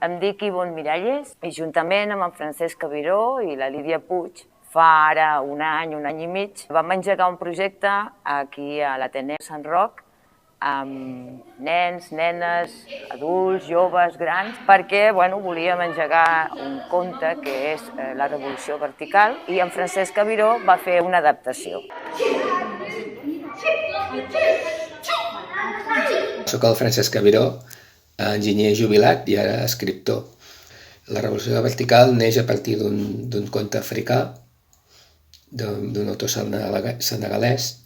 Em dic Ivonne Miralles i juntament amb en Francesc Cabiró i la Lídia Puig, fa ara un any i mig, vam engegar un projecte aquí a l'Ateneu Sant Roc amb nens, nenes, adults, joves, grans, perquè volíem engegar un conte que és La Revolució Vertical i en Francesc Cabiró va fer una adaptació. Soc el Francesc Cabiró, enginyer jubilat i ara escriptor. La Revolució Vertical neix a partir d'un conte africà d'un autor senegalès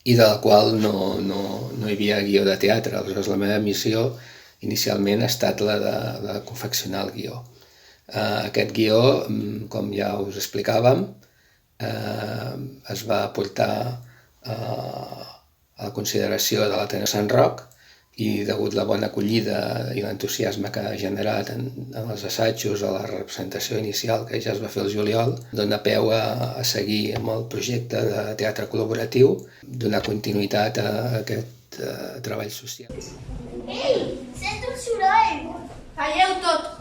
i del qual no hi havia guió de teatre. Aleshores, la meva missió inicialment ha estat la de confeccionar el guió. Aquest guió, com ja us explicàvem, es va portar a la consideració de l'Ateneu Sant Roc i degut a la bona acollida i l'entusiasme que ha generat en els assajos a la representació inicial que ja es va fer el juliol, dona peu a seguir amb el projecte de teatre col·laboratiu, donar continuïtat a aquest treball social. Ei, sento un soroll! Calleu tot,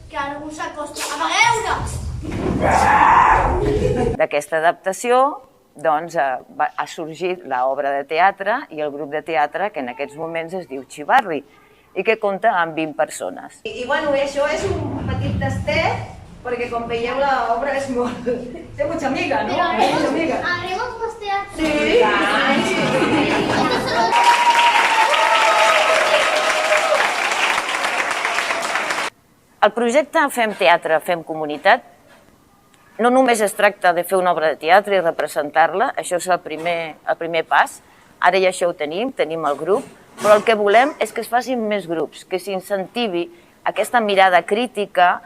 que algú s'acosta. Apagueu-ne! D'aquesta adaptació ha sorgit l'obra de teatre i el grup de teatre que en aquests moments es diu Xivarri i que compta amb 20 persones. I això és un petit tastet perquè com veieu l'obra és molt... té mucha amiga, no? ¿Haremos más teatro? Sí! El projecte Fem Teatre, Fem Comunitat no només es tracta de fer una obra de teatre i representar-la, això és el primer pas, ara ja això ho tenim el grup, però el que volem és que es facin més grups, que s'incentivi aquesta mirada crítica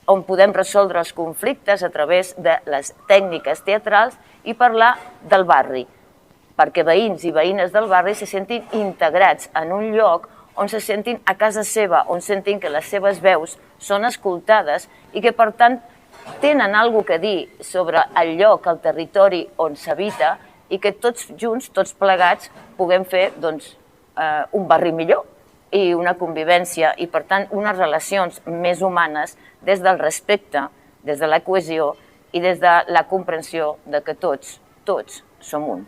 on podem resoldre els conflictes a través de les tècniques teatrals i parlar del barri, perquè veïns i veïnes del barri se sentin integrats en un lloc on se sentin a casa seva, on sentin que les seves veus són escoltades i que, per tant, tenen alguna cosa a dir sobre el lloc, el territori on s'habita i que tots junts, tots plegats, puguem fer un barri millor i una convivència i, per tant, unes relacions més humanes des del respecte, des de la cohesió i des de la comprensió de que tots som un.